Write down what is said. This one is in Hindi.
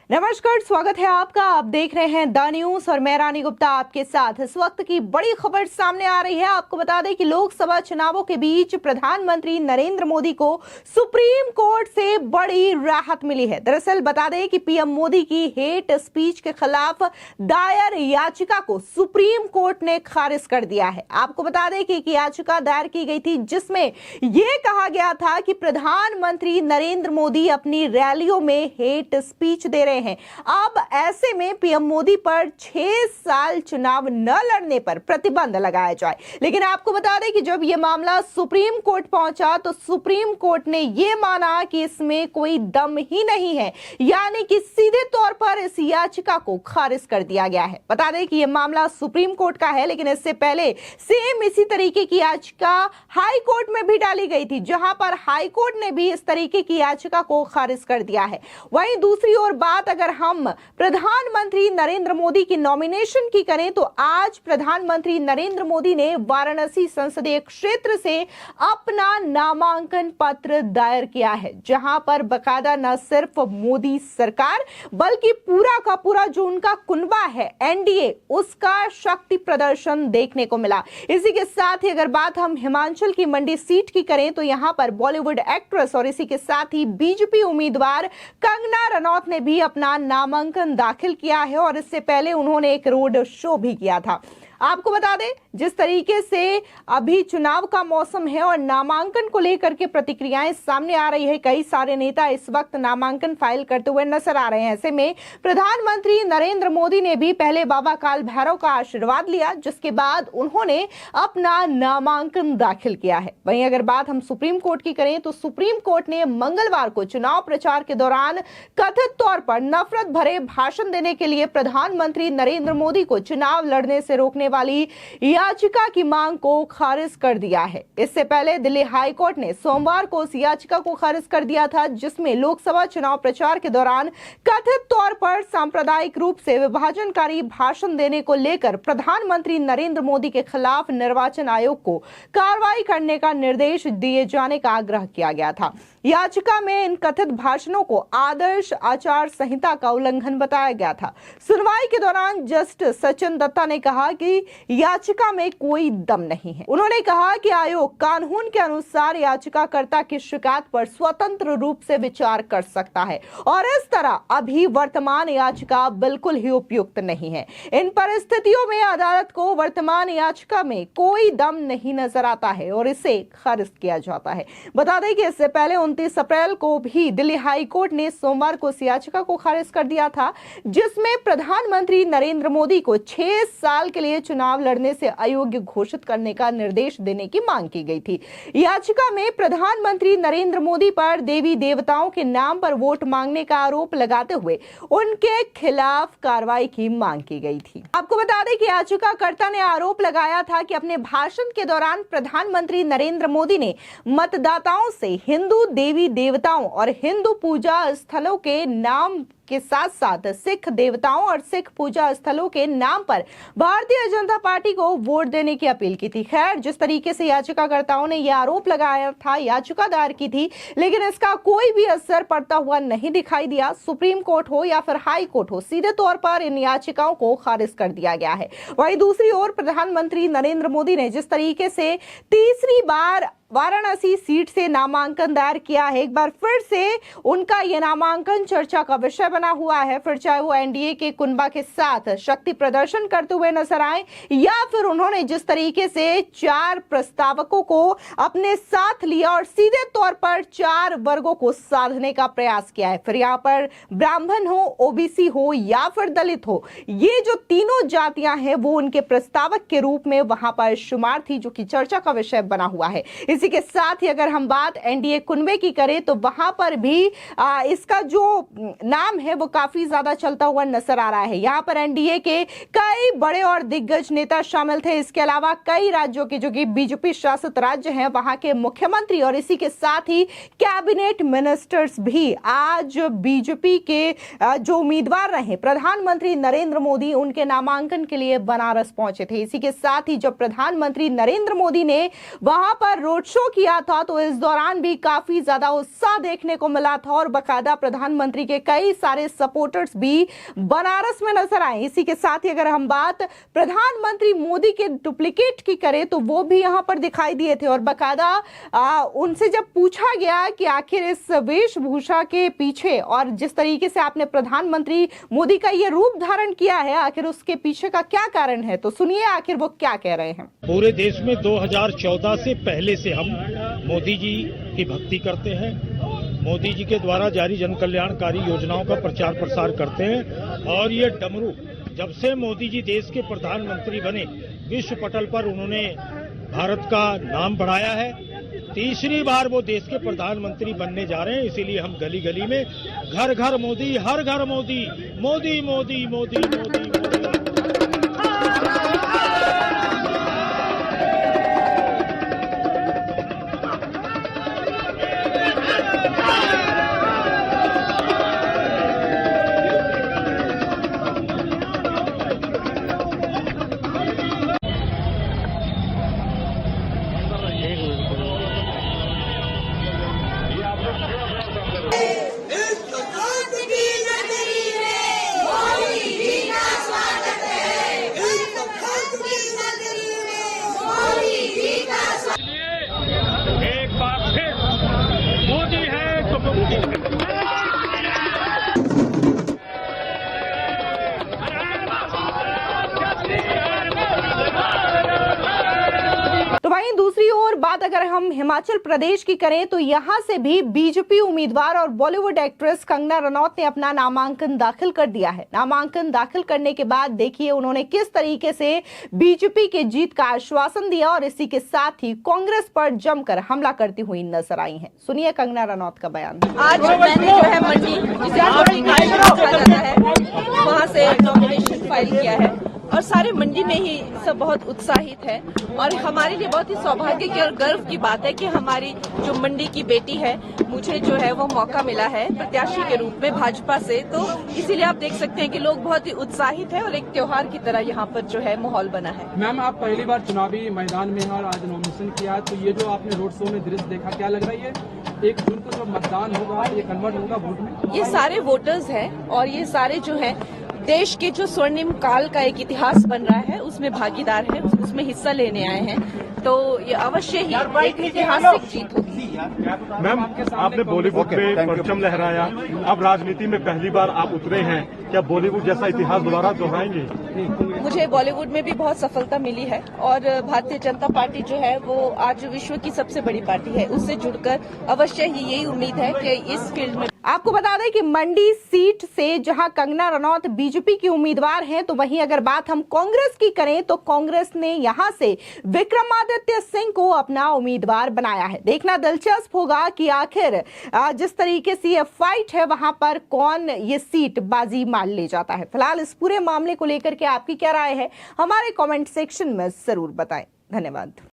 नमस्कार, स्वागत है आपका। आप देख रहे हैं द न्यूज और मैं रानी गुप्ता आपके साथ। इस वक्त की बड़ी खबर सामने आ रही है। आपको बता दें कि लोकसभा चुनावों के बीच प्रधानमंत्री नरेंद्र मोदी को सुप्रीम कोर्ट से बड़ी राहत मिली है। दरअसल बता दें कि पीएम मोदी की हेट स्पीच के खिलाफ दायर याचिका को सुप्रीम कोर्ट ने खारिज कर दिया है। आपको बता दें कि एक याचिका दायर की गई थी जिसमें यह कहा गया था कि प्रधानमंत्री नरेंद्र मोदी अपनी रैलियों में हेट स्पीच दे रहे हैं। अब ऐसे में पीएम मोदी पर 6 साल चुनाव न लड़ने पर प्रतिबंध लगाया जाए। लेकिन आपको बता दें कि जब यह मामला सुप्रीम कोर्ट पहुंचा तो सुप्रीम कोर्ट ने यह माना कि इसमें कोई दम ही नहीं है, यानी कि सीधे तौर पर इस याचिका को खारिज कर दिया गया है। बता दें कि यह मामला सुप्रीम कोर्ट का है, लेकिन इससे पहले सेम इसी तरीके की याचिका हाई कोर्ट में भी डाली गई थी, जहां पर हाई कोर्ट ने भी इस तरीके की याचिका को खारिज कर दिया है। वहीं दूसरी ओर बात अगर हम प्रधानमंत्री नरेंद्र मोदी की नॉमिनेशन की करें तो आज प्रधानमंत्री नरेंद्र मोदी ने वाराणसी संसदीय क्षेत्र से अपना नामांकन पत्र दायर किया है, जहां पर बकायदा न सिर्फ मोदी सरकार बल्कि पूरा का पूरा जो उनका कुनबा है एनडीए, उसका शक्ति प्रदर्शन देखने को मिला। इसी के साथ ही अगर बात हम हिमाचल की मंडी सीट की करें तो यहां पर बॉलीवुड एक्ट्रेस और इसी के साथ ही बीजेपी उम्मीदवार कंगना रनौत ने भी अपना नामांकन दाखिल किया है और इससे पहले उन्होंने एक रोड शो भी किया था। आपको बता दें जिस तरीके से अभी चुनाव का मौसम है और नामांकन को लेकर के प्रतिक्रियाएं सामने आ रही है, कई सारे नेता इस वक्त नामांकन फाइल करते हुए नजर आ रहे हैं। ऐसे में प्रधानमंत्री नरेंद्र मोदी ने भी पहले बाबा काल भैरव का आशीर्वाद लिया, जिसके बाद उन्होंने अपना नामांकन दाखिल किया है। वहीं अगर बात हम सुप्रीम कोर्ट की करें तो सुप्रीम कोर्ट ने मंगलवार को चुनाव प्रचार के दौरान कथित तौर पर नफरत भरे भाषण देने के लिए प्रधानमंत्री नरेंद्र मोदी को चुनाव लड़ने से रोकने वाली याचिका की मांग को खारिज कर दिया है। इससे पहले दिल्ली हाई कोर्ट ने सोमवार को उस याचिका को खारिज कर दिया था जिसमें लोकसभा चुनाव प्रचार के दौरान कथित तौर पर सांप्रदायिक रूप से विभाजनकारी भाषण देने को लेकर प्रधानमंत्री नरेंद्र मोदी के खिलाफ निर्वाचन आयोग को कार्रवाई करने का निर्देश दिए जाने का आग्रह किया गया था। याचिका में इन कथित भाषणों को आदर्श आचार संहिता का उल्लंघन बताया गया था। सुनवाई के दौरान जस्टिस सचिन दत्ता ने कहा कि याचिका में कोई दम नहीं है। उन्होंने कहा कि आयोग कानून के अनुसार याचिकाकर्ता की शिकायत पर स्वतंत्र रूप से विचार कर सकता है और इस तरह अभी वर्तमान याचिका बिल्कुल ही उपयुक्त नहीं है। इन परिस्थितियों में अदालत को वर्तमान याचिका में कोई दम नहीं नजर आता है और इसे खारिज किया जाता है। बता दें कि इससे पहले 29 अप्रैल को भी दिल्ली हाई कोर्ट ने सोमवार को इस याचिका को खारिज कर दिया था जिसमें प्रधानमंत्री नरेंद्र मोदी को 6 साल के लिए चुनाव लड़ने से अयोग्य घोषित करने का निर्देश देने की मांग की गई थी। याचिका में प्रधानमंत्री नरेंद्र मोदी पर देवी देवताओं के नाम पर वोट मांगने का आरोप लगाते हुए उनके खिलाफ कार्रवाई की मांग की गई थी। आपको बता दें कि याचिकाकर्ता ने आरोप लगाया था कि अपने भाषण के दौरान प्रधानमंत्री नरेंद्र मोदी ने मतदाताओं से हिंदू देवी देवताओं और हिंदू पूजा स्थलों के नाम के साथ साथ सिख देवताओं और सिख पूजा स्थलों के नाम पर भारतीय जनता पार्टी को वोट देने की अपील की थी। खैर, जिस तरीके से याचिकाकर्ताओं ने यह आरोप लगाया था, याचिका दायर की थी, लेकिन इसका कोई भी असर पड़ता हुआ नहीं दिखाई दिया। सुप्रीम कोर्ट हो या फिर हाई कोर्ट हो, सीधे तौर पर इन याचिकाओं को खारिज कर दिया गया है। वहीं दूसरी ओर प्रधानमंत्री नरेंद्र मोदी ने जिस तरीके से तीसरी बार वाराणसी सीट से नामांकन दायर किया है, एक बार फिर से उनका यह नामांकन चर्चा का विषय बना हुआ है। फिर चाहे वो एनडीए के कुनबा के साथ शक्ति प्रदर्शन करते हुए नजर आए या फिर उन्होंने जिस तरीके से 4 प्रस्तावकों को अपने साथ लिया और सीधे तौर पर 4 वर्गों को साधने का प्रयास किया है। फिर यहाँ पर ब्राह्मण हो, ओबीसी हो या फिर दलित हो, ये जो तीनों जातियां हैं वो उनके प्रस्तावक के रूप में वहां पर शुमार थी, जो कि चर्चा का विषय बना हुआ है। इसी के साथ ही अगर हम बात एनडीए कुनबे की करें तो वहां पर भी इसका जो नाम है वो काफी ज्यादा चलता हुआ नजर आ रहा है। यहां पर एनडीए के कई बड़े और दिग्गज नेता शामिल थे। इसके अलावा कई राज्यों के जो कि बीजेपी शासित राज्य हैं वहां के मुख्यमंत्री और इसी के साथ ही कैबिनेट मिनिस्टर्स भी आज बीजेपी के जो उम्मीदवार रहे प्रधानमंत्री नरेंद्र मोदी, उनके नामांकन के लिए बनारस पहुंचे थे। इसी के साथ ही जब प्रधानमंत्री नरेंद्र मोदी ने वहां पर रोड शो किया था तो इस दौरान भी काफी ज्यादा उत्साह देखने को मिला था और बाकायदा प्रधानमंत्री के कई सारे सारे सपोर्टर्स भी बनारस में नजर आए। इसी के साथ ही अगर हम बात प्रधानमंत्री मोदी के डुप्लीकेट की करें तो वो भी यहां पर दिखाई दिए थे और बकायदा उनसे जब पूछा गया कि आखिर इस वेशभूषा के पीछे और जिस तरीके से आपने प्रधानमंत्री मोदी का ये रूप धारण किया है, आखिर उसके पीछे का क्या कारण है, तो सुनिए आखिर वो क्या कह रहे हैं। पूरे देश में 2014 से पहले से हम मोदी जी की भक्ति करते हैं, मोदी जी के द्वारा जारी जन कल्याणकारी योजनाओं का प्रचार प्रसार करते हैं और ये डमरू जब से मोदी जी देश के प्रधानमंत्री बने विश्व पटल पर उन्होंने भारत का नाम बढ़ाया है। तीसरी बार वो देश के प्रधानमंत्री बनने जा रहे हैं, इसीलिए हम गली गली में घर घर मोदी, हर घर मोदी, मोदी मोदी मोदी मोदी मोदी। तो वहीं दूसरी ओर बात अगर हम हिमाचल प्रदेश की करें तो यहां से भी बीजेपी उम्मीदवार और बॉलीवुड एक्ट्रेस कंगना रनौत ने अपना नामांकन दाखिल कर दिया है। नामांकन दाखिल करने के बाद देखिए उन्होंने किस तरीके से बीजेपी के जीत का आश्वासन दिया और इसी के साथ ही कांग्रेस पर जमकर हमला करती हुई नजर आई हैं। सुनिए कंगना रनौत का बयान। आज मैंने जो है मंडी जाता है वहाँ से नॉमिनेशन फाइल किया है और सारे मंडी में ही सब बहुत उत्साहित है और हमारे लिए बहुत ही सौभाग्य की और गर्व की बात है कि हमारी जो मंडी की बेटी है, मुझे जो है वो मौका मिला है प्रत्याशी के रूप में भाजपा से। तो इसीलिए आप देख सकते हैं कि लोग बहुत ही उत्साहित है और एक त्योहार की तरह यहाँ पर जो है माहौल बना है। मैम, आप पहली बार चुनावी मैदान में और आज नॉमिनेशन किया, तो ये जो आपने रोड शो में दृश्य देखा, क्या लग रहा है? ये 1 जून को जो मतदान होगा ये कन्वर्ट होगा वोट में? ये सारे वोटर्स हैं और ये सारे जो है देश के जो स्वर्णिम काल का एक इतिहास बन रहा है उसमें भागीदार है, उसमें हिस्सा लेने आए हैं, तो ये अवश्य ही एक ऐतिहासिक जीत होगी। मैम, आपने बॉलीवुड में परचम लहराया, अब राजनीति में पहली बार आप उतरे हैं, क्या बॉलीवुड जैसा इतिहास दोबारा दोहराएंगे? मुझे बॉलीवुड में भी बहुत सफलता मिली है और भारतीय जनता पार्टी जो है वो आज विश्व की सबसे बड़ी पार्टी है, उससे जुड़कर अवश्य ही यही उम्मीद है कि इस फील्ड में। आपको बता दें कि मंडी सीट से जहां कंगना रनौत बीजेपी की उम्मीदवार हैं, तो वहीं अगर बात हम कांग्रेस की करें तो कांग्रेस ने यहां से विक्रमादित्य सिंह को अपना उम्मीदवार बनाया है। देखना दिलचस्प होगा कि आखिर जिस तरीके से ये फाइट है वहां पर कौन ये सीट बाजी मार ले जाता है। फिलहाल इस पूरे मामले को लेकर के आपकी क्या राय है, हमारे कमेंट सेक्शन में जरूर बताएं। धन्यवाद।